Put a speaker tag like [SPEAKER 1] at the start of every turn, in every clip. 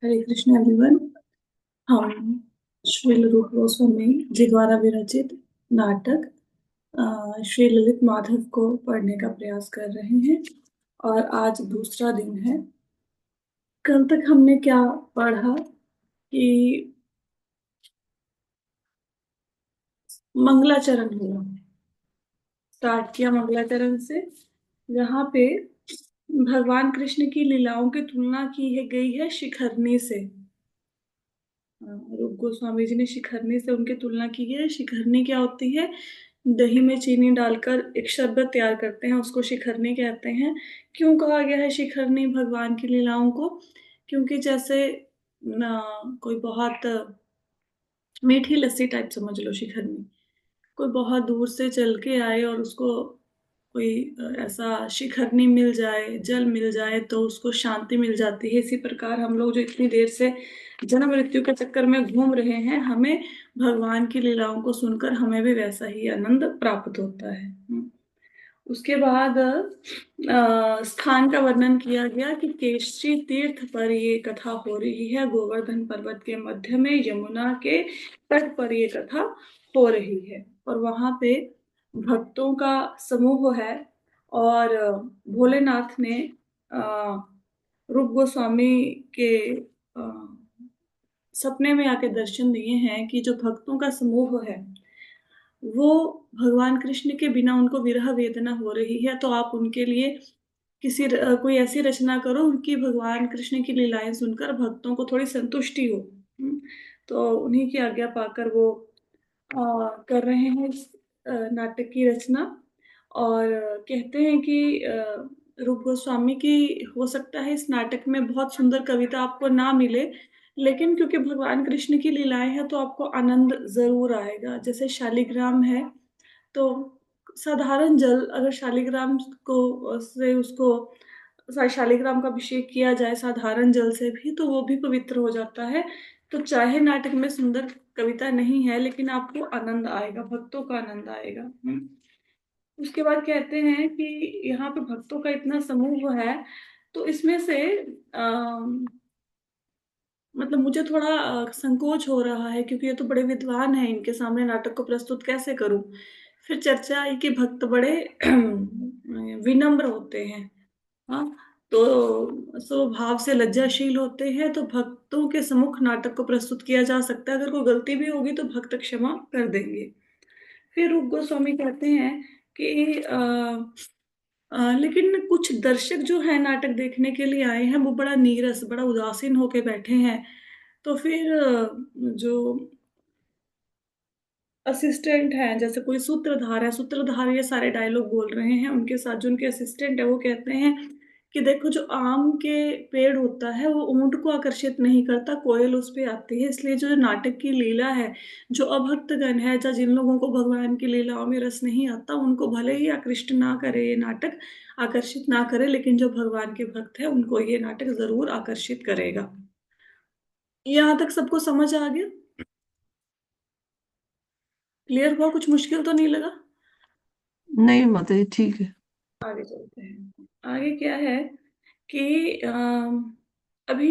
[SPEAKER 1] हरे Krishna everyone. हम श्री रूप गोस्वामी जी द्वारा विरचित नाटक श्री ललित माधव को पढ़ने का प्रयास कर रहे हैं और आज दूसरा दिन है। कल तक हमने क्या पढ़ा कि मंगलाचरण हुआ। स्टार्ट किया मंगलाचरण से, जहाँ पे भगवान कृष्ण की लीलाओं की तुलना की है गई है शिखरनी से। रूप गोस्वामी जी ने शिखरनी से उनकी तुलना की है। शिखरनी क्या होती है? दही में चीनी डालकर एक शरबत तैयार करते हैं, उसको शिखरनी कहते हैं। क्यों कहा गया है शिखरनी भगवान की लीलाओं को? क्योंकि जैसे कोई बहुत मीठी लस्सी टाइप समझ लो शिखरनी। कोई बहुत दूर से चल के आए और उसको कोई ऐसा शिखरनी मिल जाए, जल मिल जाए, तो उसको शांति मिल जाती है। इसी प्रकार हम लोग जो इतनी देर से जन्म मृत्यु के चक्कर में घूम रहे हैं, हमें भगवान की लीलाओं को सुनकर हमें भी वैसा ही आनंद प्राप्त होता है। उसके बाद स्थान का वर्णन किया गया कि केशरी तीर्थ पर ये कथा हो रही है। गोवर्धन पर्वत के मध्य में यमुना के तट पर ये कथा हो रही है और वहां पे भक्तों का समूह है। और भोलेनाथ ने अ, रूप गोस्वामी के सपने में आके दर्शन दिए हैं कि जो भक्तों का समूह है वो भगवान कृष्ण के बिना उनको विरह वेदना हो रही है, तो आप उनके लिए कोई ऐसी रचना करो उनकी भगवान कृष्ण की लीलाएं सुनकर भक्तों को थोड़ी संतुष्टि हो। तो उन्हीं की आज्ञा पाकर वो कर रहे हैं इस नाटक की रचना। और कहते हैं कि रूप गोस्वामी की हो सकता है इस नाटक में बहुत सुंदर कविता आपको ना मिले, लेकिन क्योंकि भगवान कृष्ण की लीलाएं हैं तो आपको आनंद जरूर आएगा। जैसे शालिग्राम है, तो साधारण जल अगर शालिग्राम को से उसको शालिग्राम का अभिषेक किया जाए साधारण जल से भी, तो वो भी पवित्र हो जाता है। तो चाहे नाटक में सुंदर कविता नहीं है, लेकिन आपको आनंद आएगा, भक्तों का आनंद आएगा। उसके बाद कहते हैं कि यहाँ पे भक्तों का इतना समूह है, तो इसमें से मतलब मुझे थोड़ा संकोच हो रहा है, क्योंकि ये तो बड़े विद्वान हैं, इनके सामने नाटक को प्रस्तुत कैसे करूं। फिर चर्चा आई कि भक्त बड़े विनम्र होते हैं। हाँ, तो स्वभाव से लज्जाशील होते हैं, तो भक्तों के सम्मुख नाटक को प्रस्तुत किया जा सकता है। अगर कोई गलती भी होगी तो भक्त क्षमा कर देंगे। फिर रूप गोस्वामी कहते हैं कि लेकिन कुछ दर्शक जो है नाटक देखने के लिए आए हैं, वो बड़ा नीरस, बड़ा उदासीन होके बैठे हैं। तो फिर जो असिस्टेंट हैं, जैसे कोई सूत्रधार है, सूत्रधार ये सारे डायलॉग बोल रहे हैं, उनके साथ जो उनके असिस्टेंट है वो कहते हैं कि देखो, जो आम के पेड़ होता है वो ऊंट को आकर्षित नहीं करता, कोयल उस पे आती है। इसलिए जो नाटक की लीला है, जो अभक्तगण है या जिन लोगों को भगवान की लीलाओं में रस नहीं आता, उनको भले ही आकृष्ट ना करे ये नाटक, आकर्षित ना करे, लेकिन जो भगवान के भक्त है उनको ये नाटक जरूर आकर्षित करेगा। यहाँ तक सबको समझ आ गया? क्लियर हुआ? कुछ मुश्किल तो नहीं लगा?
[SPEAKER 2] नहीं माता जी, ठीक है।
[SPEAKER 1] आगे चलते हैं। आगे क्या है कि अभी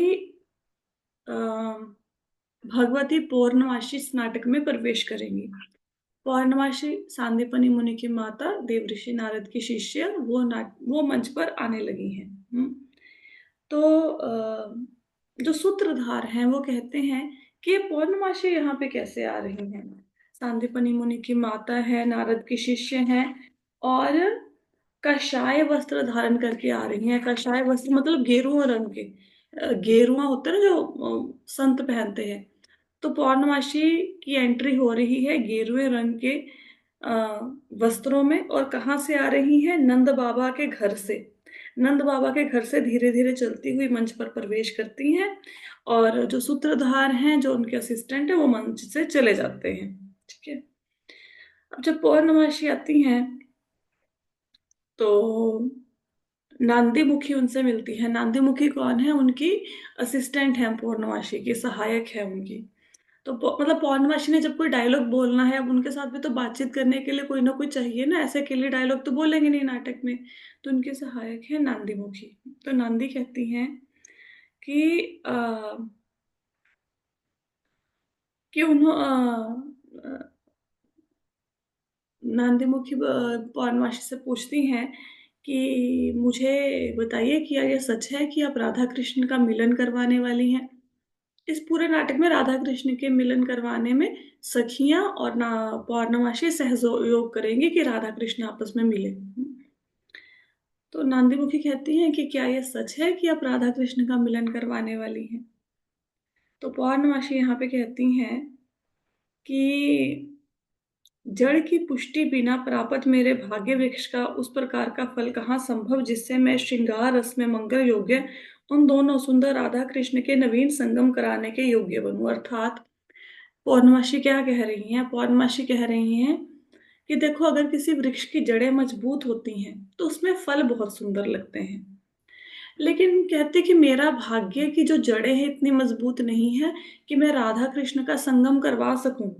[SPEAKER 1] भगवती पौर्णमासी इस नाटक में प्रवेश करेंगी। पौर्णमासी सांदीपनि मुनि की माता, देवऋषि नारद की शिष्य, वो मंच पर आने लगी हैं। तो जो सूत्रधार हैं वो कहते हैं कि ये पौर्णमासी यहाँ पे कैसे आ रही हैं। सांदीपनि मुनि की माता है, नारद की शिष्य हैं, और कषाय वस्त्र धारण करके आ रही हैं। कषाय वस्त्र मतलब गेरुआ रंग के। गेरुआ होते हैं ना जो संत पहनते हैं। तो पौर्णमासी की एंट्री हो रही है गेरुए रंग के अ, वस्त्रों में। और कहाँ से आ रही है? नंद बाबा के घर से। नंद बाबा के घर से धीरे धीरे चलती हुई मंच पर प्रवेश करती हैं, और जो सूत्रधार हैं, जो उनके असिस्टेंट है, वो मंच से चले जाते हैं। ठीक है। अब जब पौर्णमासी आती हैं तो नांदी मुखी उनसे मिलती है। नांदी मुखी कौन है? उनकी असिस्टेंट है, पूर्णमासी की सहायक है उनकी। तो मतलब पौर्णमासी ने जब कोई डायलॉग बोलना है, अब उनके साथ भी तो बातचीत करने के लिए कोई ना कोई चाहिए ना, ऐसे अकेले डायलॉग तो बोलेंगे नहीं नाटक में। तो उनकी सहायक है नांदी मुखी। तो नांदी कहती हैं कि कि नांदीमुखी पौर्णमासी से पूछती हैं कि मुझे बताइए कि क्या ये सच है कि आप राधा कृष्ण का मिलन करवाने वाली हैं। इस पूरे नाटक में राधा कृष्ण के मिलन करवाने में सखियां और ना पौर्णमासी सहयोग करेंगी कि राधा कृष्ण आपस में मिले। तो नांदीमुखी कहती हैं कि क्या ये सच है कि आप राधा कृष्ण का मिलन करवाने वाली हैं। तो पौर्णमासी यहाँ पे कहती हैं कि जड़ की पुष्टि बिना प्राप्त मेरे भाग्य वृक्ष का उस प्रकार का फल कहाँ संभव जिससे मैं श्रृंगार रस में मंगल योग्य उन दोनों सुंदर राधा कृष्ण के नवीन संगम कराने के योग्य बनूं। अर्थात पौर्णमासी क्या कह रही हैं? पौर्णमासी कह रही हैं कि देखो, अगर किसी वृक्ष की जड़ें मजबूत होती हैं तो उसमें फल बहुत सुंदर लगते हैं, लेकिन कहते कि मेरा भाग्य की जो जड़ें हैं इतनी मजबूत नहीं है कि मैं राधा कृष्ण का संगम करवा सकूं।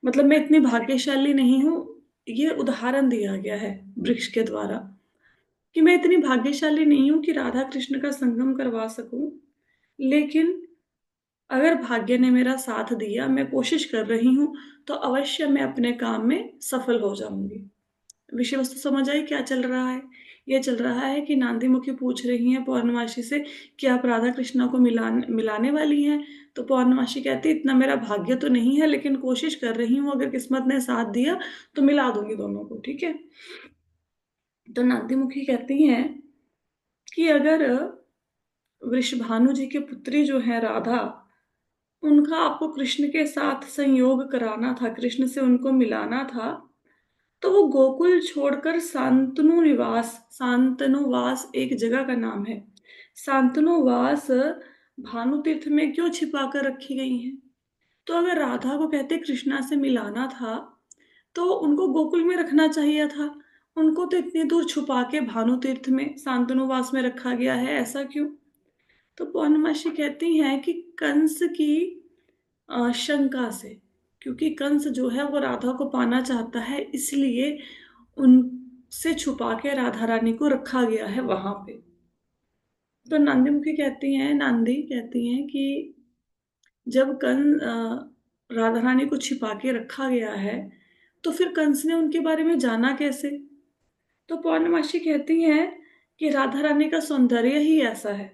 [SPEAKER 1] मतलब मैं इतनी भाग्यशाली नहीं हूं। ये उदाहरण दिया गया है वृक्ष के द्वारा कि मैं इतनी भाग्यशाली नहीं हूं कि राधा कृष्ण का संगम करवा सकूं, लेकिन अगर भाग्य ने मेरा साथ दिया, मैं कोशिश कर रही हूँ, तो अवश्य मैं अपने काम में सफल हो जाऊंगी। विषय वस्तु समझ आई क्या चल रहा है? ये चल रहा है कि नांदीमुखी पूछ रही हैं पौर्णमासी से कि आप राधा कृष्णा को मिलाने वाली हैं। तो पौर्णमासी कहती इतना मेरा भाग्य तो नहीं है, लेकिन कोशिश कर रही हूँ, अगर किस्मत ने साथ दिया तो मिला दूंगी दोनों को, ठीक है। तो नांदीमुखी कहती हैं कि अगर वृषभानु जी की पुत्री जो है राधा, उनका आपको कृष्ण के साथ संयोग कराना था, कृष्ण से उनको मिलाना था, तो वो गोकुल छोड़कर शांतनुवास एक जगह का नाम है, शांतनुवास भानु तीर्थ में क्यों छिपा कर रखी गई हैं? तो अगर राधा को कहते कृष्णा से मिलाना था तो उनको गोकुल में रखना चाहिए था। उनको तो इतनी दूर छुपा के भानु तीर्थ में शांतनुवास में रखा गया है, ऐसा क्यों? तो पौर्णमासी कहती हैं कि कंस की शंका से, क्योंकि कंस जो है वो राधा को पाना चाहता है, इसलिए उनसे छुपा के राधा रानी को रखा गया है वहां पे। तो नांदी कहती हैं कि जब राधा रानी को छिपा के रखा गया है, तो फिर कंस ने उनके बारे में जाना कैसे? तो पौर्णमासी कहती हैं कि राधा रानी का सौंदर्य ही ऐसा है।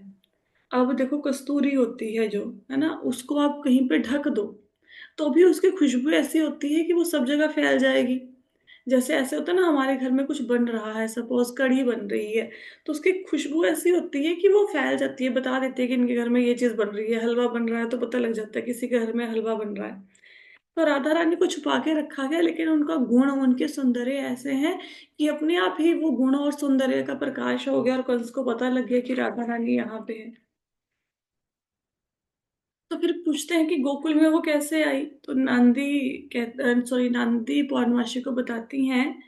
[SPEAKER 1] अब देखो, कस्तूरी होती है जो, है ना, उसको आप कहीं पे ढक दो तो भी उसकी खुशबू ऐसी होती है कि वो सब जगह फैल जाएगी। जैसे ऐसे होता है ना, हमारे घर में कुछ बन रहा है, सपोज कढ़ी बन रही है, तो उसकी खुशबू ऐसी होती है कि वो फैल जाती है, बता देती है कि इनके घर में ये चीज बन रही है। हलवा बन रहा है तो पता लग जाता है किसी के घर में हलवा बन रहा है। तो राधा रानी को छुपा के रखा गया, लेकिन उनका गुण, उनके सौंदर्य ऐसे हैं कि अपने आप ही वो गुण और सौंदर्य का प्रकाश हो गया और कंस को पता लग गया कि राधा रानी यहाँ पे है। तो फिर पूछते हैं कि गोकुल में वो कैसे आई? तो नांदी पौर्णमासी को बताती हैं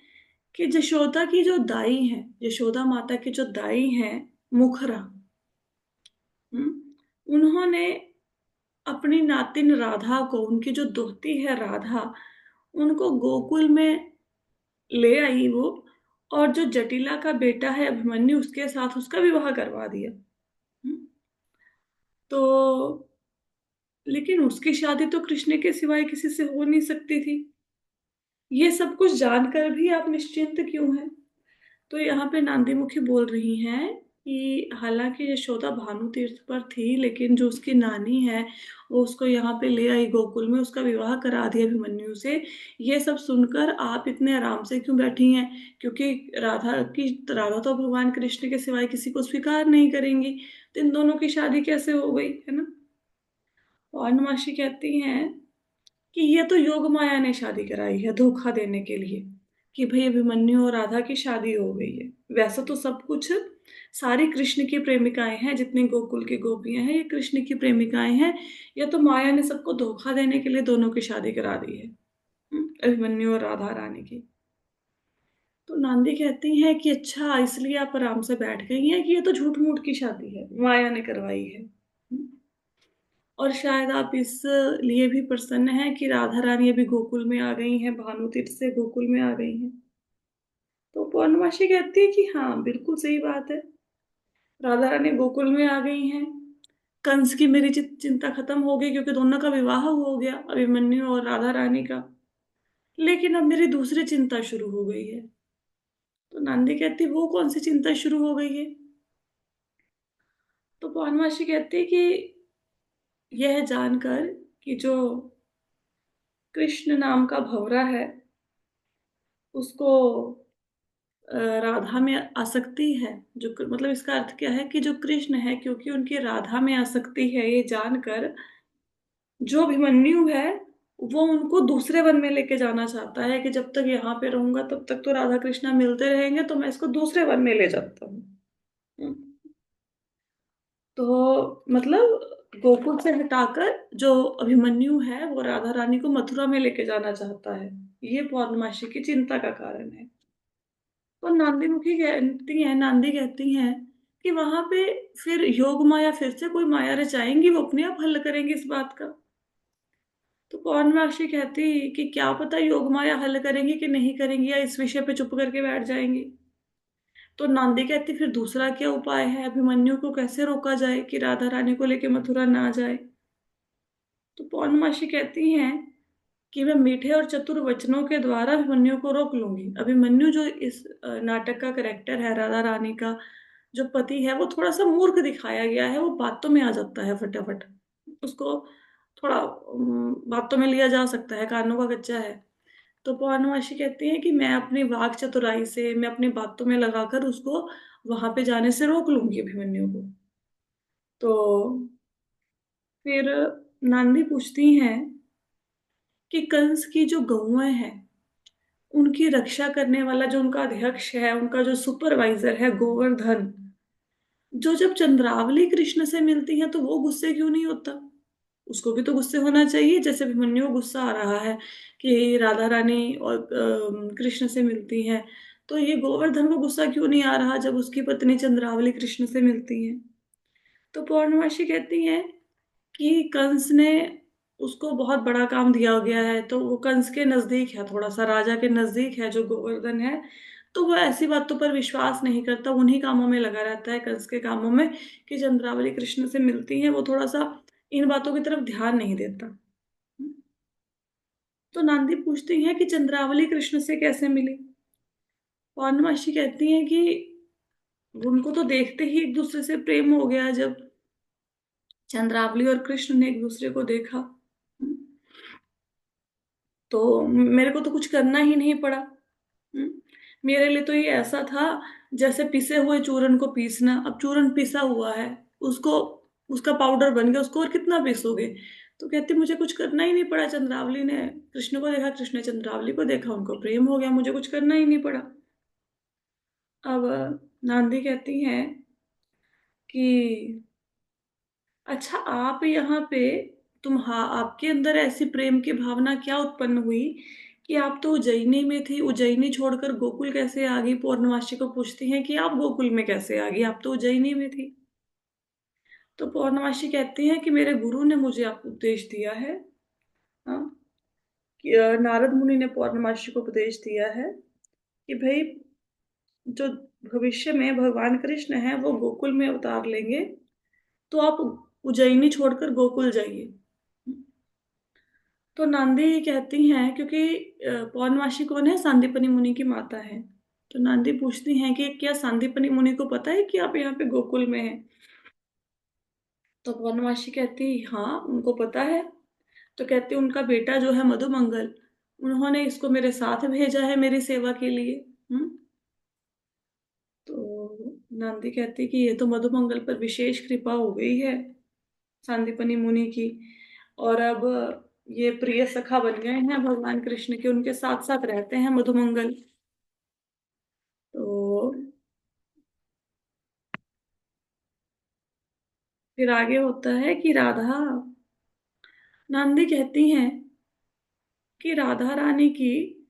[SPEAKER 1] कि यशोदा की जो दाई है, यशोदा माता की जो दाई है, मुखरा, उन्होंने अपनी नातिन राधा को, उनकी जो दोहती है राधा, उनको गोकुल में ले आई वो, और जो जटिला का बेटा है अभिमन्यु, उसके साथ उसका विवाह करवा दिया। हम्म, तो लेकिन उसकी शादी तो कृष्ण के सिवाय किसी से हो नहीं सकती थी। ये सब कुछ जानकर भी आप निश्चिंत क्यों हैं? तो यहाँ पे नांदीमुखी बोल रही हैं कि हालांकि यशोदा भानु तीर्थ पर थी, लेकिन जो उसकी नानी है वो उसको यहाँ पे ले आई गोकुल में, उसका विवाह करा दिया अभिमन्यु से। ये सब सुनकर आप इतने आराम से क्यों बैठी हैं? क्योंकि राधा तो भगवान कृष्ण के सिवाय किसी को स्वीकार नहीं करेंगी, तो इन दोनों की शादी कैसे हो गई, है ना? पौर्णमासी कहती हैं कि ये तो योग माया ने शादी कराई है धोखा देने के लिए, कि भाई अभिमन्यु और राधा की शादी हो गई है। वैसे तो सब कुछ सारी कृष्ण की प्रेमिकाएं हैं, जितनी गोकुल की गोपियां हैं ये कृष्ण की प्रेमिकाएं हैं। ये तो माया ने सबको धोखा देने के लिए दोनों की शादी करा दी है, अभिमन्यु और राधा रानी की। तो नांदी कहती हैं कि अच्छा, इसलिए आप आराम से बैठ गई हैं कि ये तो झूठ मूठ की शादी है, माया ने करवाई है। और शायद आप इस लिए भी प्रसन्न हैं कि राधा रानी अभी गोकुल में आ गई हैं, भानु तीर्थ से गोकुल में आ गई हैं। तो पौर्णमासी कहती है कि हाँ, बिल्कुल सही बात है, राधा रानी गोकुल में आ गई हैं। कंस की मेरी चिंता खत्म हो गई क्योंकि दोनों का विवाह हो गया, अभिमन्यु और राधा रानी का। लेकिन अब मेरी दूसरी चिंता शुरू हो गई है। तो नंदी कहती, वो कौन सी चिंता शुरू हो गई है? तो पौर्णमासी कहती है कि यह जानकर कि जो कृष्ण नाम का भंवरा है, उसको राधा में आसक्ति है। मतलब इसका अर्थ क्या है कि जो कृष्ण है, क्योंकि उनकी राधा में आसक्ति है, ये जानकर जो अभिमन्यु है वो उनको दूसरे वन में लेके जाना चाहता है कि जब तक यहाँ पे रहूंगा तब तक तो राधा कृष्णा मिलते रहेंगे, तो मैं इसको दूसरे वन में ले जाता हूँ। हम्म। तो मतलब गोकुल से हटाकर जो अभिमन्यु है वो राधा रानी को मथुरा में लेके जाना चाहता है। ये पौर्णमासी की चिंता का कारण है। तो नांदी कहती हैं कि वहां पे फिर योग माया फिर से कोई माया रचाएंगी, वो अपने आप हल करेंगे इस बात का। तो पौर्णमासी कहती कि क्या पता योग माया हल करेंगी कि नहीं करेंगी, या इस विषय पे चुप करके बैठ जाएंगी। तो नांदी कहती फिर दूसरा क्या उपाय है, अभिमन्यु को कैसे रोका जाए कि राधा रानी को लेके मथुरा ना जाए। तो पौर्णमासी कहती हैं कि मैं मीठे और चतुर वचनों के द्वारा अभिमन्यु को रोक लूंगी। अभिमन्यु जो इस नाटक का करेक्टर है, राधा रानी का जो पति है, वो थोड़ा सा मूर्ख दिखाया गया है। वो बातों में आ जाता है फटाफट, उसको थोड़ा बातों में लिया जा सकता है, कानों का कच्चा है। तो पौर्णमासी कहती है कि मैं अपनी वाक चतुराई से, मैं अपनी बातों में लगाकर उसको वहां पे जाने से रोक लूंगी अभिमन्यु को। तो फिर नांदी पूछती हैं कि कंस की जो गौएं हैं उनकी रक्षा करने वाला जो उनका अध्यक्ष है, उनका जो सुपरवाइजर है गोवर्धन, जो जब चंद्रावली कृष्ण से मिलती है तो वो गुस्से क्यों नहीं होता? उसको भी तो गुस्से होना चाहिए, जैसे अभिमन्यु को गुस्सा आ रहा है कि राधा रानी और कृष्ण से मिलती हैं। तो ये गोवर्धन को गुस्सा क्यों नहीं आ रहा जब उसकी पत्नी चंद्रावली कृष्ण से मिलती है? तो पौर्णमासी कहती है कि कंस ने उसको बहुत बड़ा काम दिया गया है, तो वो कंस के नजदीक है, थोड़ा सा राजा के नजदीक है जो गोवर्धन है। तो वो ऐसी बातों पर विश्वास नहीं करता, उन्हीं कामों में लगा रहता है, कंस के कामों में, कि चंद्रावली कृष्ण से मिलती है, वो थोड़ा सा इन बातों की तरफ ध्यान नहीं देता। तो नांदी पूछती है कि चंद्रावली कृष्ण से कैसे मिली? पौर्णमासी कहती है कि उनको तो देखते ही एक दूसरे से प्रेम हो गया, जब चंद्रावली और कृष्ण ने एक दूसरे को देखा। तो मेरे को तो कुछ करना ही नहीं पड़ा। हम्म, मेरे लिए तो ये ऐसा था जैसे पिसे हुए चूरन को पीसना। अब चूरन पिसा हुआ है, उसको, उसका पाउडर बन गया, उसको और कितना पीसोगे? तो कहती मुझे कुछ करना ही नहीं पड़ा, चंद्रावली ने कृष्ण को देखा, कृष्ण ने चंद्रावली को देखा, उनको प्रेम हो गया, मुझे कुछ करना ही नहीं पड़ा। अब नांदी कहती हैं कि अच्छा, आप यहाँ पे, आपके अंदर ऐसी प्रेम की भावना क्या उत्पन्न हुई कि आप तो उज्जैनी में थी, उज्जैनी छोड़कर गोकुल कैसे आ गई? पौर्णमासी को पूछती हैं कि आप गोकुल में कैसे आ गई, आप तो उज्जैनी में थी। तो पौर्णमासी कहती हैं कि मेरे गुरु ने मुझे आप उपदेश दिया है। हाँ, कि नारद मुनि ने पौर्णमासी को उपदेश दिया है कि भाई, जो भविष्य में भगवान कृष्ण है वो गोकुल में अवतार लेंगे, तो आप उज्जैनी छोड़कर गोकुल जाइए। तो नांदी कहती हैं, क्योंकि पौर्णमासी कौन है? सांदीपनी मुनि की माता है। तो नांदी पूछती हैं कि क्या सांदीपनी मुनि को पता है कि आप यहाँ पे गोकुल में हैं? तो पौर्णमासी कहती हाँ, उनको पता है। तो कहती उनका बेटा जो है मधुमंगल, उन्होंने इसको मेरे साथ भेजा है मेरी सेवा के लिए। हम्म। तो नांदी कहती कि ये तो मधुमंगल पर विशेष कृपा हो गई है सांदीपनी मुनि की, और अब ये प्रिय सखा बन गए हैं भगवान कृष्ण के, उनके साथ साथ रहते हैं मधुमंगल। तो फिर आगे होता है कि राधा, नांदी कहती हैं कि राधा रानी की,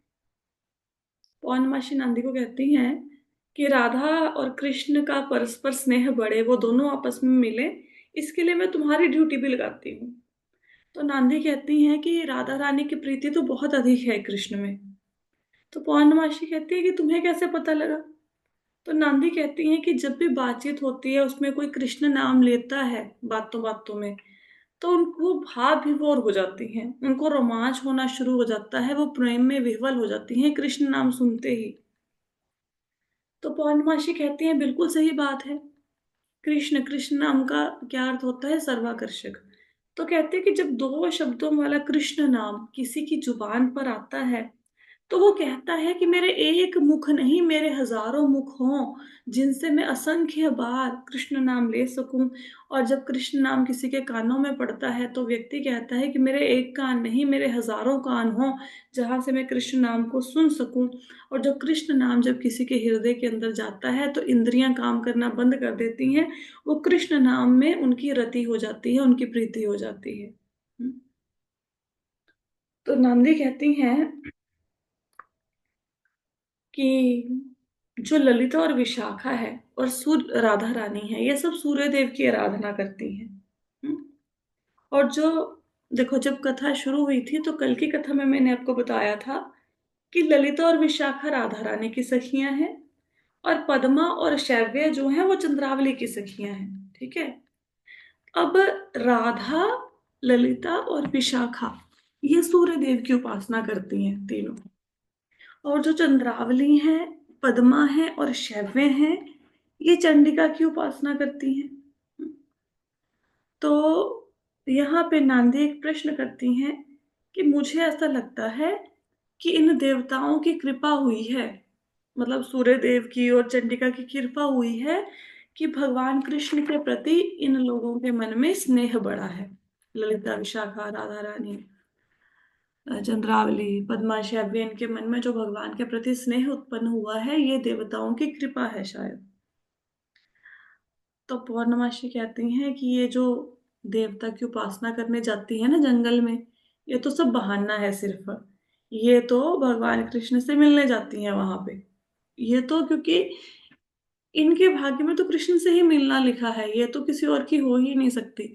[SPEAKER 1] पौर्णमासी नांदी को कहती हैं कि राधा और कृष्ण का परस्पर स्नेह बढ़े, वो दोनों आपस में मिले, इसके लिए मैं तुम्हारी ड्यूटी भी लगाती हूँ। तो नांदी कहती हैं कि राधा रानी की प्रीति तो बहुत अधिक है कृष्ण में। तो पौर्णमासी कहती है कि तुम्हें कैसे पता लगा? तो नांदी कहती हैं कि जब भी बातचीत होती है उसमें कोई कृष्ण नाम लेता है बातों बातों में, तो उनको भाव विभोर हो जाती हैं, उनको रोमांच होना शुरू हो जाता है, वो प्रेम में विह्वल हो जाती हैं कृष्ण नाम सुनते ही। तो पौर्णमासी कहती हैं बिल्कुल सही बात है। कृष्ण कृष्ण नाम का क्या अर्थ होता है? सर्वाकर्षक। तो कहते हैं कि जब दो शब्दों वाला कृष्ण नाम किसी की जुबान पर आता है, तो वो कहता है कि मेरे एक मुख नहीं, मेरे हजारों मुख हों जिनसे मैं असंख्य बार कृष्ण नाम ले सकूं। और जब कृष्ण नाम किसी के कानों में पड़ता है तो व्यक्ति कहता है कि मेरे एक कान नहीं, मेरे हजारों कान हों जहां से मैं कृष्ण नाम को सुन सकूं। और जब कृष्ण नाम जब किसी के हृदय के अंदर जाता है तो इंद्रियां काम करना बंद कर देती हैं, वो कृष्ण नाम में उनकी रति हो जाती है, उनकी प्रीति हो जाती है। तो नंदी कहती हैं कि जो ललिता और विशाखा है और सूर्य राधा रानी है, ये सब सूर्य देव की आराधना करती हैं। हम्म? और जो देखो, जब कथा शुरू हुई थी तो कल की कथा में मैंने आपको बताया था कि ललिता और विशाखा राधा रानी की सखियां हैं, और पद्मा और शैव्य जो है वो चंद्रावली की सखियां हैं। ठीक है। अब राधा, ललिता और विशाखा ये सूर्य देव की उपासना करती हैं तीनों। और जो चंद्रावली हैं, पद्मा है और शैव्य हैं, ये चंडिका की उपासना करती हैं। तो यहाँ पे नांदी एक प्रश्न करती हैं कि मुझे ऐसा लगता है कि इन देवताओं की कृपा हुई है, मतलब सूर्य देव की और चंडिका की कृपा हुई है कि भगवान कृष्ण के प्रति इन लोगों के मन में स्नेह बढ़ा है। ललिता, विशाखा, राधा रानी, चंद्रावली, पद्मा, शैव्य, इनके मन में जो भगवान के प्रति स्नेह उत्पन्न हुआ है, ये देवताओं की कृपा है शायद। तो पौर्णमासी कहती हैं कि ये जो देवता की उपासना करने जाती है ना जंगल में, ये तो सब बहाना है सिर्फ। ये तो भगवान कृष्ण से मिलने जाती हैं वहां पे। ये तो क्योंकि इनके भाग्य में तो कृष्ण से ही मिलना लिखा है, ये तो किसी और की हो ही नहीं सकती।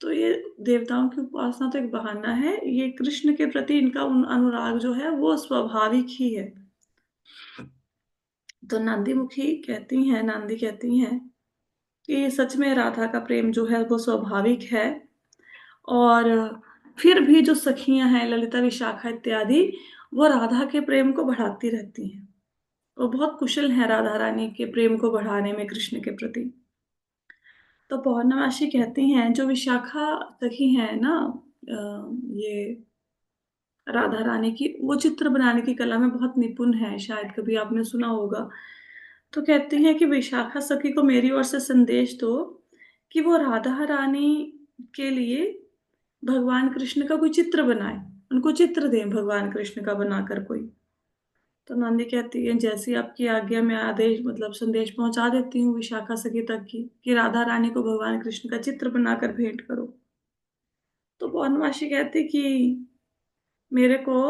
[SPEAKER 1] तो ये देवताओं की उपासना तो एक बहाना है, ये कृष्ण के प्रति इनका अनुराग जो है वो स्वाभाविक ही है। तो नांदी कहती हैं कि सच में राधा का प्रेम जो है वो स्वाभाविक है। और फिर भी जो सखियां हैं, ललिता, विशाखा इत्यादि, वो राधा के प्रेम को बढ़ाती रहती हैं। वो बहुत कुशल हैं राधा रानी के प्रेम को बढ़ाने में कृष्ण के प्रति। तो पौर्णमासी कहती हैं जो विशाखा सखी हैं ना, ये राधा रानी की, वो चित्र बनाने की कला में बहुत निपुण है, शायद कभी आपने सुना होगा। तो कहती हैं कि विशाखा सखी को मेरी ओर से संदेश दो कि वो राधा रानी के लिए भगवान कृष्ण का कोई चित्र बनाए, उनको चित्र दें भगवान कृष्ण का बनाकर कोई। तो नंदी कहती है जैसी आपकी आज्ञा, मैं आदेश मतलब संदेश पहुंचा देती हूँ विशाखा सखी तक की कि राधा रानी को भगवान कृष्ण का चित्र बनाकर भेंट करो। तो पौर्णमासी कहती कि मेरे को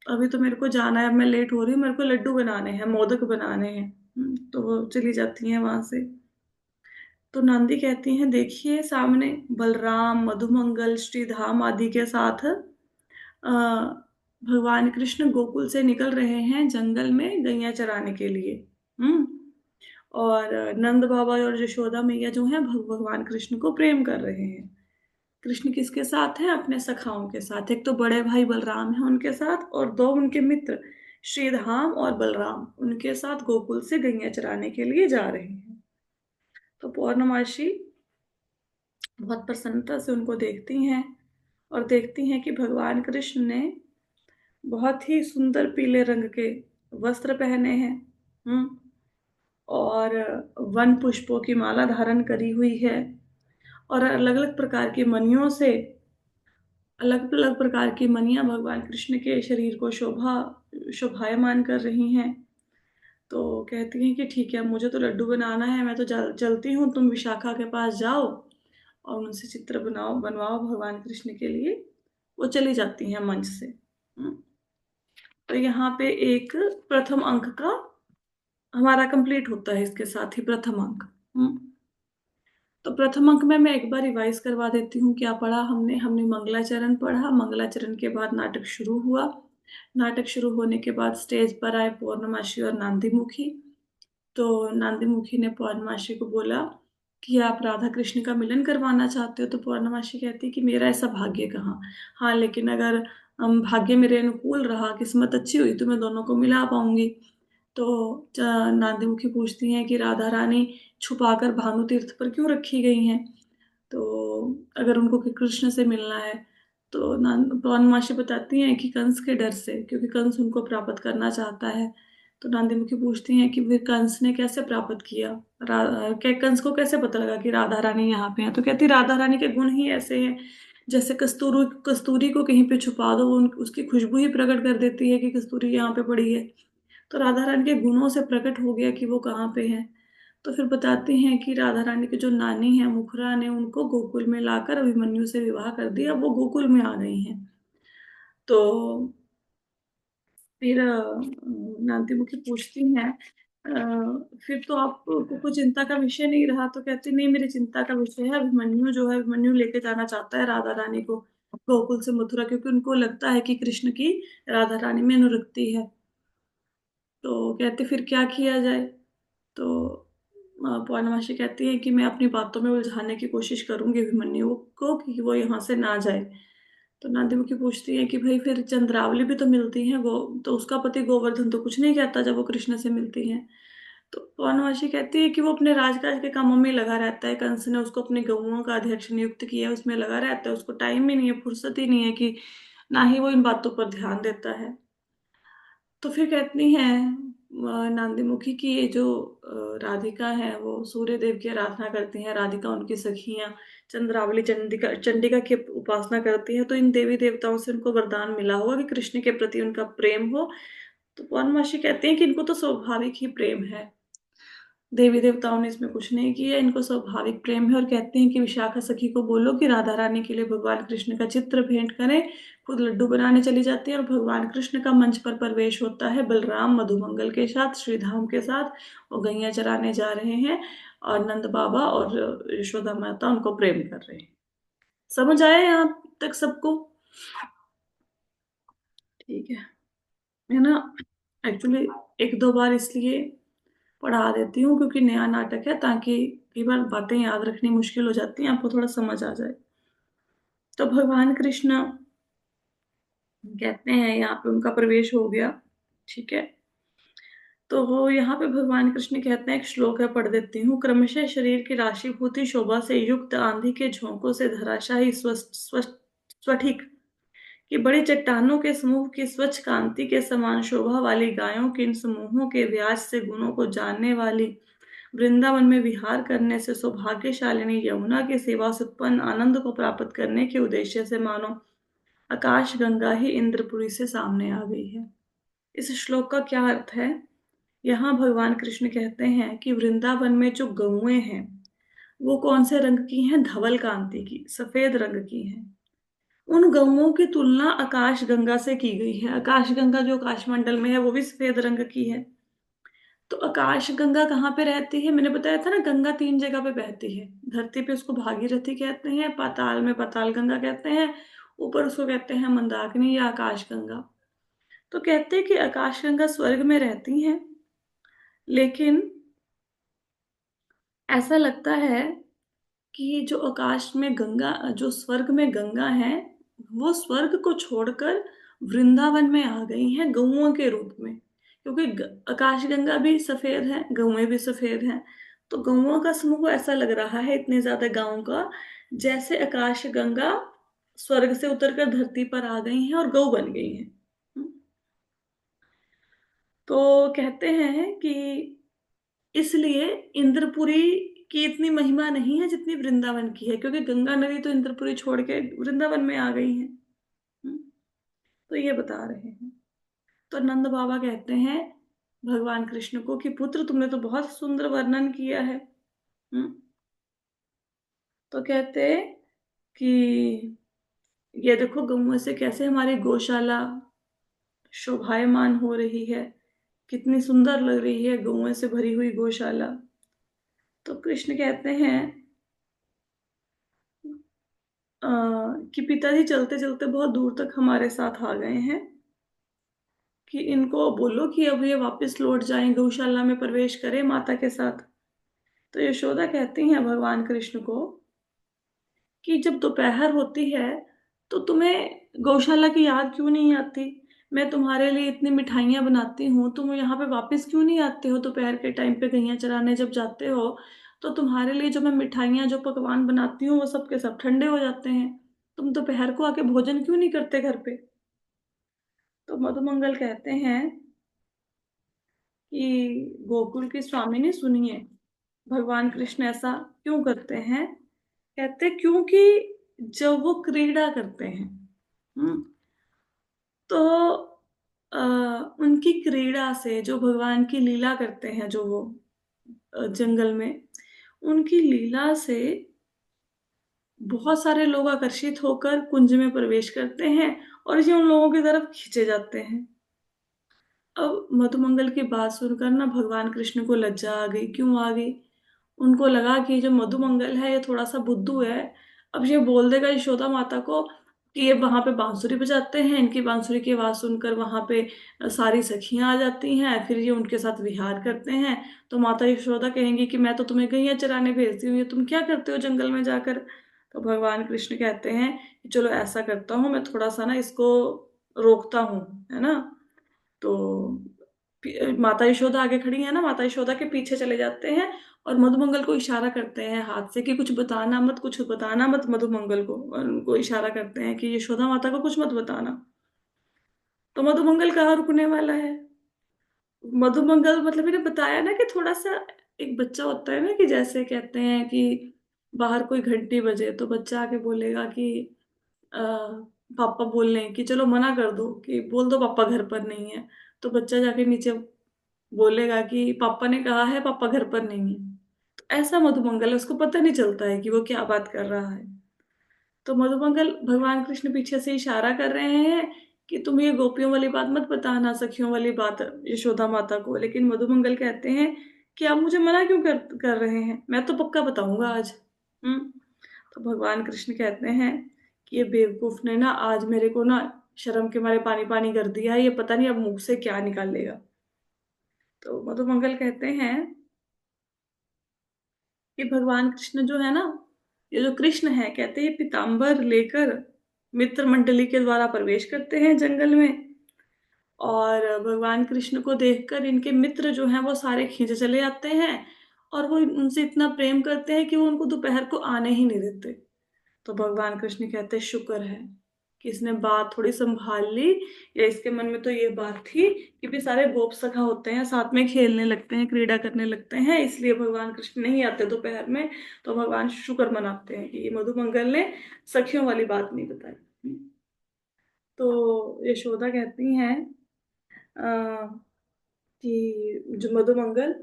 [SPEAKER 1] अभी तो मेरे को जाना है, अब मैं लेट हो रही हूँ, मेरे को लड्डू बनाने हैं, मोदक बनाने हैं। तो वो चली जाती हैं वहां से। तो नंदी कहती हैं देखिए सामने बलराम, मधुमंगल, श्रीधाम आदि के साथ भगवान कृष्ण गोकुल से निकल रहे हैं जंगल में गैया चराने के लिए। हम्म। और नंद बाबा और यशोदा मैया जो है भगवान कृष्ण को प्रेम कर रहे हैं। कृष्ण किसके साथ हैं? अपने सखाओं के साथ। एक तो बड़े भाई बलराम है उनके साथ, और दो उनके मित्र श्रीधाम और बलराम उनके साथ गोकुल से गैया चराने के लिए जा रहे हैं। तो पौर्णमासी बहुत प्रसन्नता से उनको देखती हैं और देखती हैं कि भगवान कृष्ण ने बहुत ही सुंदर पीले रंग के वस्त्र पहने हैं। हम्म। और वन पुष्पों की माला धारण करी हुई है, और अलग अलग प्रकार की मणियों से, अलग अलग प्रकार की मणियां भगवान कृष्ण के शरीर को शोभायमान कर रही हैं। तो कहती हैं कि ठीक है, मुझे तो लड्डू बनाना है, मैं तो चलती हूँ, तुम विशाखा के पास जाओ और उनसे चित्र बनवाओ भगवान कृष्ण के लिए। वो चली जाती हैं मंच से। तो यहाँ पे एक प्रथम अंक का हमारा कंप्लीट होता है, इसके साथ ही प्रथम अंक। हम्म। तो प्रथम अंक में मैं एक बार रिवाइज करवा देती हूँ क्या पढ़ा हमने। हमने मंगलाचरण पढ़ा, मंगलाचरण के बाद नाटक शुरू हुआ। नाटक शुरू होने के बाद स्टेज पर आए पौर्णमासी और नांदीमुखी। तो नांदीमुखी ने पौर्णमासी को बोला कि आप राधा कृष्ण का मिलन करवाना चाहते हो। तो पौर्णमासी कहती कि मेरा ऐसा भाग्य कहाँ। हाँ, लेकिन अगर भाग्य मेरे अनुकूल रहा, किस्मत अच्छी हुई, तो मैं दोनों को मिला पाऊंगी। तो नांदीमुखी पूछती हैं कि राधा रानी छुपाकर भानु तीर्थ पर क्यों रखी गई हैं। तो अगर उनको कि कृष्ण से मिलना है, तो पौर्णमासी बताती हैं कि कंस के डर से, क्योंकि कंस उनको प्राप्त करना चाहता है। तो नांदीमुखी पूछती हैं कि फिर कंस ने कैसे प्राप्त किया, क्या कंस को कैसे पता लगा कि राधा रानी यहाँ पे है। तो कहती राधा रानी के गुण ही ऐसे हैं, जैसे कस्तूरी कस्तूरी को कहीं पे छुपा दो, वो उसकी खुशबू ही प्रकट कर देती है कि कस्तूरी यहाँ पे पड़ी है। तो राधा रानी के गुणों से प्रकट हो गया कि वो कहाँ पे है। तो फिर बताती हैं कि राधा रानी की जो नानी है मुखरा ने उनको गोकुल में लाकर अभिमन्यु से विवाह कर दिया, वो गोकुल में आ गई हैं। तो फिर नांदीमुखी पूछती हैं फिर तो आपको कोई चिंता का विषय नहीं रहा। तो कहती नहीं, मेरी चिंता का विषय है अभिमन्यु, जो है अभिमन्यु लेके जाना चाहता है राधा रानी को गोकुल से मथुरा, क्योंकि उनको लगता है कि कृष्ण की राधा रानी में अनुरक्ति है। तो कहते फिर क्या किया जाए। तो पौर्णमासी कहती है कि मैं अपनी बातों में उलझाने की कोशिश करूंगी अभिमन्यु को कि वो यहाँ से ना जाए। तो नादिमुखी पूछती है कि भाई फिर चंद्रावली भी तो मिलती है, गो तो उसका पति गोवर्धन तो कुछ नहीं कहता जब वो कृष्ण से मिलती है। तो पौर्णमासी कहती है कि वो अपने राजकाज के कामों में लगा रहता है, कंस ने उसको अपने गौओं का अध्यक्ष नियुक्त किया है, उसमें लगा रहता है, उसको टाइम ही नहीं है, फुर्सत ही नहीं है कि ना ही वो इन बातों पर ध्यान देता है। तो फिर कहती हैं नांदीमुखी की ये जो राधिका है वो सूर्य देव की आराधना करती हैं, राधिका उनकी सखियां चंद्रावली चंडिका चंडिका की उपासना करती हैं। तो इन देवी देवताओं से उनको वरदान मिला होगा कि कृष्ण के प्रति उनका प्रेम हो। तो पौर्णमासी कहते हैं कि इनको तो स्वाभाविक ही प्रेम है, देवी देवताओं ने इसमें कुछ नहीं किया, इनको स्वाभाविक प्रेम है। और कहते हैं कि विशाखा सखी को बोलो कि राधा रानी के लिए भगवान कृष्ण का चित्र भेंट करें। खुद लड्डू बनाने चली जाती है और भगवान कृष्ण का मंच पर प्रवेश होता है बलराम मधुमंगल के साथ, श्रीधाम के साथ। वो गैया चराने जा रहे हैं और नंद बाबा और यशोदा माता उनको प्रेम कर रहे हैं। समझ आया यहाँ तक सबको? ठीक है ना? एक्चुअली एक दो बार इसलिए पढ़ा देती हूँ क्योंकि नया नाटक है, ताकि कई बार बातें याद रखनी मुश्किल हो जाती हैं, आपको थोड़ा समझ आ जाए। तो भगवान कृष्ण कहते हैं यहाँ पे उनका प्रवेश हो गया। ठीक है, तो वो यहाँ पे भगवान कृष्ण कहते हैं, एक श्लोक है पढ़ देती हूँ। क्रमशः शरीर की राशिभूति शोभा से युक्त आंधी के झोंकों से धराशायी स्फटिक कि बड़ी चट्टानों के समूह की स्वच्छ कांति के समान शोभा वाली गायों के इन समूहों के व्याज से गुणों को जानने वाली, वृंदावन में विहार करने से सौभाग्यशालिनी यमुना की सेवा से उत्पन्न आनंद को प्राप्त करने के उद्देश्य से मानो आकाश गंगा ही इंद्रपुरी से सामने आ गई है। इस श्लोक का क्या अर्थ है? यहाँ भगवान कृष्ण कहते हैं कि वृंदावन में जो गौएं हैं वो कौन से रंग की हैं? धवल कांति की, सफेद रंग की हैं। उन गौओं की तुलना आकाश गंगा से की गई है। आकाश गंगा जो आकाशमंडल में है वो भी सफेद रंग की है। तो आकाश गंगा कहाँ पे रहती है? मैंने बताया था ना, गंगा तीन जगह पे बहती है। धरती पे उसको भागीरथी कहते हैं, पाताल में पाताल गंगा कहते हैं, ऊपर उसको कहते हैं मंदाकिनी या आकाश गंगा। तो कहते हैं कि आकाश गंगा स्वर्ग में रहती हैं, लेकिन ऐसा लगता है कि जो आकाश में गंगा, जो स्वर्ग में गंगा है, वो स्वर्ग को छोड़कर वृंदावन में आ गई हैं गौओं के रूप में, क्योंकि आकाश गंगा भी सफेद है, गौएं भी सफेद हैं। तो गौओं का समूह ऐसा लग रहा है, इतने ज्यादा गांवों का, जैसे आकाश गंगा स्वर्ग से उतरकर धरती पर आ गई हैं और गौ बन गई हैं। तो कहते हैं कि इसलिए इंद्रपुरी की इतनी महिमा नहीं है जितनी वृंदावन की है, क्योंकि गंगा नदी तो इंद्रपुरी छोड़ के वृंदावन में आ गई है। हम्म, तो ये बता रहे हैं। तो नंद बाबा कहते हैं भगवान कृष्ण को कि पुत्र तुमने तो बहुत सुंदर वर्णन किया है। हम्म, तो कहते कि ये देखो गौओं से कैसे हमारी गौशाला शोभायमान हो रही है, कितनी सुंदर लग रही है गौओं से भरी हुई गौशाला। तो कृष्ण कहते हैं कि पिताजी चलते चलते बहुत दूर तक हमारे साथ आ गए हैं, कि इनको बोलो कि अब ये वापस लौट जाएं, गौशाला में प्रवेश करें माता के साथ। तो यशोदा कहती हैं भगवान कृष्ण को कि जब दोपहर होती है तो तुम्हें गौशाला की याद क्यों नहीं आती? मैं तुम्हारे लिए इतनी मिठाइयाँ बनाती हूँ, तुम यहाँ पे वापस क्यों नहीं आते हो? दोपहर के टाइम पे गैया चराने जब जाते हो तो तुम्हारे लिए जो मैं मिठाइयाँ, जो पकवान बनाती हूँ वो सब के सब ठंडे हो जाते हैं। तुम दोपहर को आके भोजन क्यों नहीं करते घर पे? तो मधुमंगल कहते हैं कि गोकुल की स्वामिनी सुनिए, भगवान कृष्ण ऐसा क्यों करते हैं? कहते क्योंकि जब वो क्रीड़ा करते हैं, हम्म, तो अ, उनकी क्रीड़ा से, जो भगवान की लीला करते हैं, जो वो जंगल में, उनकी लीला से बहुत सारे लोग आकर्षित होकर कुंज में प्रवेश करते हैं और ये उन लोगों की तरफ खींचे जाते हैं। अब मधुमंगल की बात सुनकर ना भगवान कृष्ण को लज्जा आ गई। क्यों आ गई? उनको लगा कि जो मधुमंगल है ये थोड़ा सा बुद्धू है। अब ये बोल देगा यशोदा माता को कि ये वहां पे बांसुरी बजाते हैं, इनकी बांसुरी की आवाज सुनकर वहां पे सारी सखियां आ जाती हैं, फिर ये उनके साथ विहार करते हैं। तो माता यशोदा कहेंगी कि मैं तो तुम्हें गैया चराने भेजती हूँ, ये तुम क्या करते हो जंगल में जाकर? तो भगवान कृष्ण कहते हैं कि चलो ऐसा करता हूँ, मैं थोड़ा सा ना इसको रोकता हूँ, है ना। तो माता यशोदा आगे खड़ी है ना, माता यशोदा के पीछे चले जाते हैं और मधुमंगल को इशारा करते हैं हाथ से कि कुछ बताना मत, कुछ बताना मत मधुमंगल को। और उनको इशारा करते हैं कि यशोदा माता को कुछ मत बताना। तो मधुमंगल कहाँ रुकने वाला है? मधुमंगल मतलब मैंने बताया ना कि थोड़ा सा एक बच्चा होता है ना, कि जैसे कहते हैं कि बाहर कोई घंटी बजे तो बच्चा आके बोलेगा कि आ, पापा बोल रहे हैं, कि चलो मना कर दो, कि बोल दो पापा घर पर नहीं है। तो बच्चा जाके नीचे बोलेगा कि पापा ने कहा है पापा घर पर नहीं है। तो ऐसा मधुमंगल है, उसको पता नहीं चलता है कि वो क्या बात कर रहा है। तो मधुमंगल, भगवान कृष्ण पीछे से इशारा कर रहे हैं कि तुम ये गोपियों वाली बात मत बताना, सखियों वाली बात यशोदा माता को। लेकिन मधुमंगल कहते हैं कि आप मुझे मना क्यों कर रहे हैं, मैं तो पक्का बताऊंगा आज। हम्म। तो भगवान कृष्ण कहते हैं कि ये बेवकूफ ने ना आज मेरे को ना शर्म के मारे पानी पानी कर दिया है, ये पता नहीं अब मुंह से क्या निकाल लेगा। तो मधुमंगल कहते हैं कि भगवान कृष्ण जो है ना, ये जो कृष्ण है, कहते हैं ये पीताम्बर लेकर मित्र मंडली के द्वारा प्रवेश करते हैं जंगल में। और भगवान कृष्ण को देखकर इनके मित्र जो हैं वो सारे खींचे चले आते हैं और वो उनसे इतना प्रेम करते हैं कि वो उनको दोपहर को आने ही नहीं देते। तो भगवान कृष्ण कहते हैं शुक्र है कि इसने बात थोड़ी संभाल ली, या इसके मन में तो ये बात थी कि भी सारे गोप सखा होते हैं, साथ में खेलने लगते हैं, क्रीड़ा करने लगते हैं, इसलिए भगवान कृष्ण नहीं आते दोपहर में। तो भगवान शुक्र मनाते हैं कि ये मधुमंगल ने सखियों वाली बात नहीं बताई। तो यशोदा कहती हैं कि जो मधुमंगल,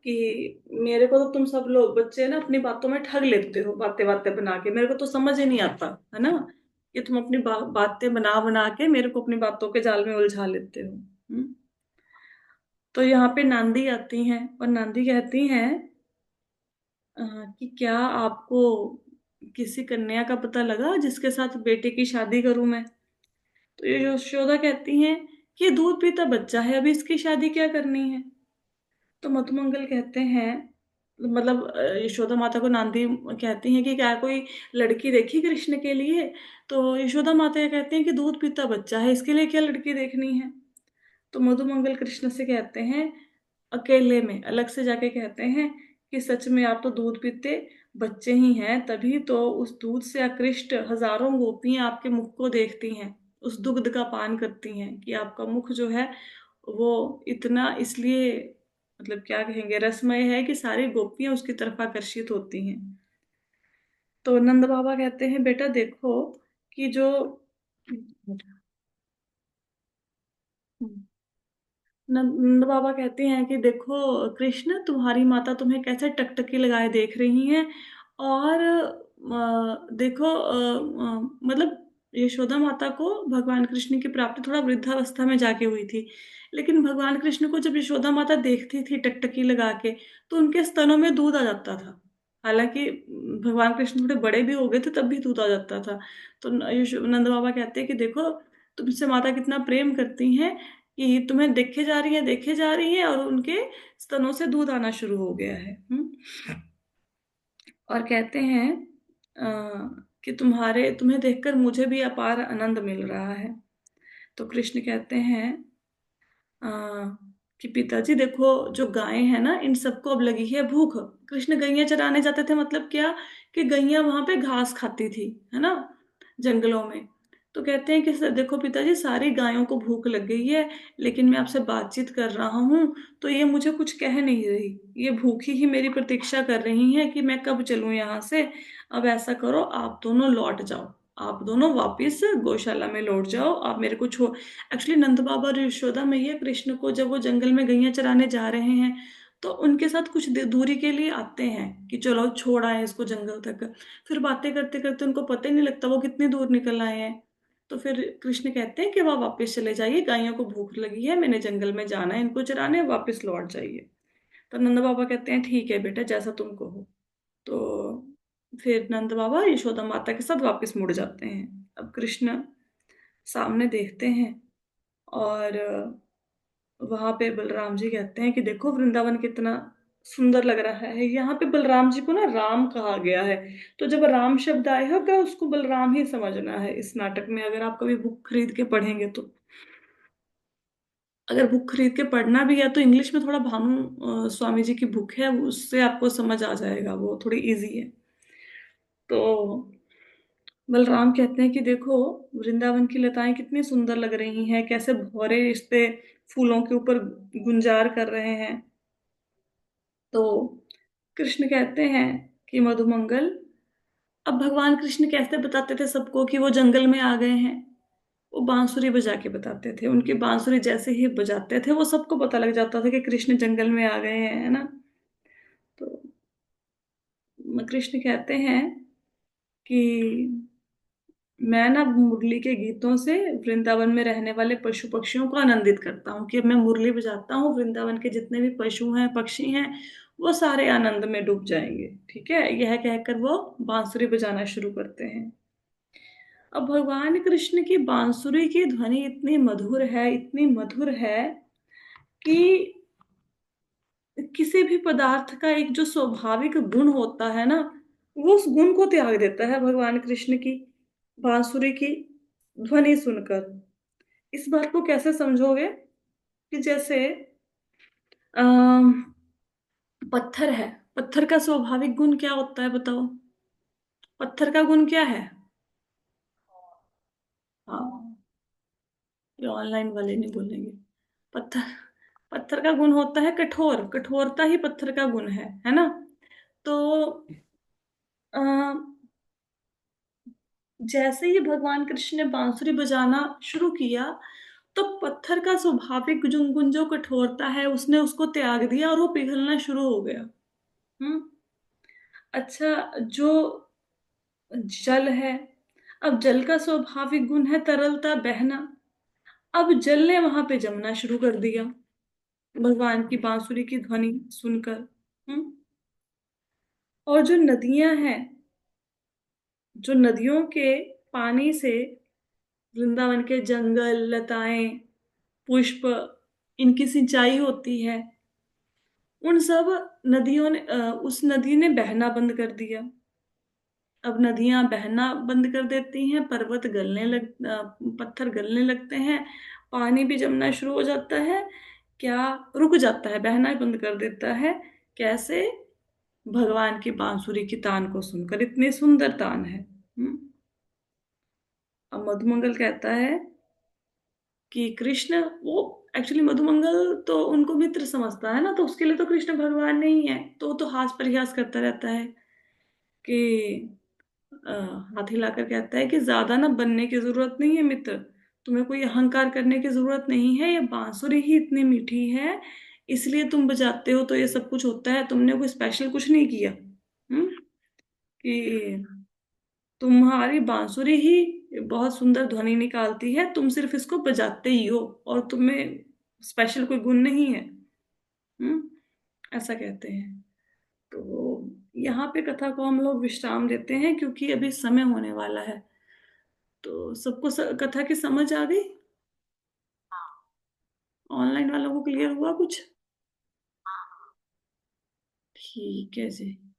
[SPEAKER 1] कि मेरे को तो तुम सब लोग बच्चे ना अपनी बातों में ठग लेते हो, बातें बातें बना के, मेरे को तो समझ ही नहीं आता है ना, कि तुम अपनी बातें बना बना के मेरे को अपनी बातों के जाल में उलझा लेते हो। तो यहाँ पे नांदी आती हैं और नांदी कहती हैं कि क्या आपको किसी कन्या का पता लगा जिसके साथ बेटे की शादी करूं मैं? तो ये यशोदा कहती हैं कि ये दूध पीता बच्चा है, अभी इसकी शादी क्या करनी है? तो मधुमंगल कहते हैं, मतलब यशोदा माता को नांदी कहती हैं कि क्या कोई लड़की देखी कृष्ण के लिए? तो यशोदा माता कहते हैं कि दूध पीता बच्चा है, इसके लिए क्या लड़की देखनी है? तो मधुमंगल कृष्ण से कहते हैं, अकेले में अलग से जाके कहते हैं कि सच में आप तो दूध पीते बच्चे ही हैं, तभी तो उस दूध से आकृष्ट हजारों गोपियां आपके मुख को देखती हैं, उस दुग्ध का पान करती हैं, कि आपका मुख जो है वो इतना इसलिए, मतलब क्या कहेंगे, रसमय है कि सारी गोपियां उसकी तरफ आकर्षित होती हैं। तो नंद बाबा कहते हैं बेटा देखो कि जो नंद बाबा कहते हैं कि देखो कृष्ण, तुम्हारी माता तुम्हें कैसे टकटकी लगाए देख रही हैं। और देखो मतलब यशोदा माता को भगवान कृष्ण की प्राप्ति थोड़ा वृद्धावस्था में जाके हुई थी, लेकिन भगवान कृष्ण को जब यशोदा माता देखती थी टकटकी लगा के, तो उनके स्तनों में दूध आ जाता था। हालांकि भगवान कृष्ण थोड़े बड़े भी हो गए थे तब भी दूध आ जाता था। तो नंद बाबा कहते हैं कि देखो तुमसे माता कितना प्रेम करती हैं, कि तुम्हें देखे जा रही है, और उनके स्तनों से दूध आना शुरू हो गया है। और कहते हैं कि तुम्हें देखकर मुझे भी अपार आनंद मिल रहा है। तो कृष्ण कहते हैं आ, कि पिताजी देखो, जो गायें हैं ना, इन सबको अब लगी है भूख। कृष्ण गैया चराने जाते थे, मतलब क्या, कि गैया वहां पे घास खाती थी, है ना, जंगलों में। तो कहते हैं कि देखो पिताजी, सारी गायों को भूख लग गई है, लेकिन मैं आपसे बातचीत कर रहा हूँ तो ये मुझे कुछ कह नहीं रही। ये भूखी ही मेरी प्रतीक्षा कर रही हैं कि मैं कब चलूं यहाँ से। अब ऐसा करो, आप दोनों लौट जाओ, आप दोनों वापिस गौशाला में लौट जाओ। आप मेरे को छोड़ एक्चुअली नंद बाबा और यशोदा मैया कृष्ण को, जब वो जंगल में गैया चराने जा रहे हैं, तो उनके साथ कुछ दूरी के लिए आते हैं कि चलो छोड़ आए इसको जंगल तक। फिर बातें करते करते उनको पता ही नहीं लगता वो कितनी दूर निकल आए हैं। तो फिर कृष्ण कहते हैं कि वह वापस चले जाइए, गायों को भूख लगी है, मैंने जंगल में जाना है इनको चराने, वापस लौट जाइए। तो नंद बाबा कहते हैं ठीक है बेटा, जैसा तुम कहो। तो फिर नंद बाबा यशोदा माता के साथ वापस मुड़ जाते हैं। अब कृष्ण सामने देखते हैं, और वहां पे बलराम जी कहते हैं कि देखो वृंदावन कितना सुंदर लग रहा है। यहाँ पे बलराम जी को ना राम कहा गया है। तो जब राम शब्द आया होगा, उसको बलराम ही समझना है इस नाटक में, अगर आप कभी बुक खरीद के पढ़ेंगे तो। अगर बुक खरीद के पढ़ना भी है तो इंग्लिश में थोड़ा भानु स्वामी जी की बुक है, उससे आपको समझ आ जाएगा, वो थोड़ी इजी है। तो बलराम कहते हैं कि देखो, वृंदावन की लताएं कितनी सुंदर लग रही हैं, कैसे भौरे इस पे फूलों के ऊपर गुंजार कर रहे हैं। तो कृष्ण कहते हैं कि मधुमंगल, अब भगवान कृष्ण कैसे बताते थे सबको कि वो जंगल में आ गए हैं? वो बांसुरी बजा के बताते थे। उनकी बांसुरी जैसे ही बजाते थे, वो सबको पता लग जाता था कि कृष्ण जंगल में आ गए हैं, है ना। तो कृष्ण कहते हैं कि मैं ना मुरली के गीतों से वृंदावन में रहने वाले पशु पक्षियों को आनंदित करता हूँ, कि अब मैं मुरली बजाता हूँ, वृंदावन के जितने भी पशु हैं, पक्षी हैं, वो सारे आनंद में डूब जाएंगे। ठीक है, यह कहकर वो बांसुरी बजाना शुरू करते हैं। अब भगवान कृष्ण की बांसुरी की ध्वनि इतनी मधुर है, इतनी मधुर है कि किसी भी पदार्थ का एक जो स्वाभाविक गुण होता है ना, वो उस गुण को त्याग देता है भगवान कृष्ण की बांसुरी की ध्वनि सुनकर। इस बात को कैसे समझोगे, कि जैसे अम, पत्थर है, पत्थर का स्वाभाविक गुण क्या होता है बताओ? पत्थर का गुण क्या है? हाँ, ये ऑनलाइन वाले नहीं बोलेंगे। पत्थर पत्थर का गुण होता है कठोर, कठोरता ही पत्थर का गुण है ना। तो अ, जैसे ही भगवान कृष्ण ने बांसुरी बजाना शुरू किया, तो पत्थर का स्वाभाविक गुण जो कठोरता है, उसने उसको त्याग दिया और वो पिघलना शुरू हो गया। हम्म। अच्छा, जो जल है, अब जल का स्वाभाविक गुण है तरलता, बहना। अब जल ने वहां पे जमना शुरू कर दिया भगवान की बांसुरी की ध्वनि सुनकर। हम्म। और जो नदियां हैं, जो नदियों के पानी से वृंदावन के जंगल, लताएं, पुष्प, इनकी सिंचाई होती है, उन सब नदियों ने उस नदी ने बहना बंद कर दिया। अब नदियां बहना बंद कर देती हैं, पत्थर गलने लगते हैं, पानी भी जमना शुरू हो जाता है। क्या, रुक जाता है, बहना ही बंद कर देता है। कैसे? भगवान की बांसुरी की तान को सुनकर, इतनी सुंदर तान है। अब मधुमंगल कहता है कि कृष्ण, वो एक्चुअली मधुमंगल तो उनको मित्र समझता है ना, तो उसके लिए तो कृष्ण भगवान नहीं है, तो वो तो हास परिहास करता रहता है कि अ, हाथ हिलाकर कहता है कि ज्यादा ना बनने की जरूरत नहीं है मित्र, तुम्हें कोई अहंकार करने की जरूरत नहीं है, ये बांसुरी ही इतनी मीठी है, इसलिए तुम बजाते हो, तो ये सब कुछ होता है, तुमने कोई स्पेशल कुछ नहीं किया। कि तुम्हारी बांसुरी ही बहुत सुंदर ध्वनि निकालती है, तुम सिर्फ इसको बजाते ही हो, और तुम्हें स्पेशल कोई गुण नहीं है। ऐसा कहते हैं। तो यहाँ पे कथा को हम लोग विश्राम देते हैं, क्योंकि अभी समय होने वाला है। तो सबको कथा की समझ आ गई? ऑनलाइन वालों को क्लियर हुआ कुछ? ठीक है जी।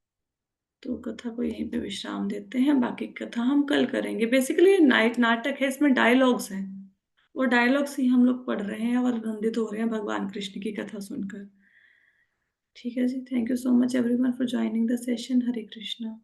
[SPEAKER 1] तो कथा को यहीं पे विश्राम देते हैं, बाकी कथा हम कल करेंगे। बेसिकली ये नाइट नाटक है, इसमें डायलॉग्स हैं। वो डायलॉग्स ही हम लोग पढ़ रहे हैं और आनंदित हो रहे हैं भगवान कृष्ण की कथा सुनकर। ठीक है जी, thank you so much everyone for joining the session. Hare Krishna.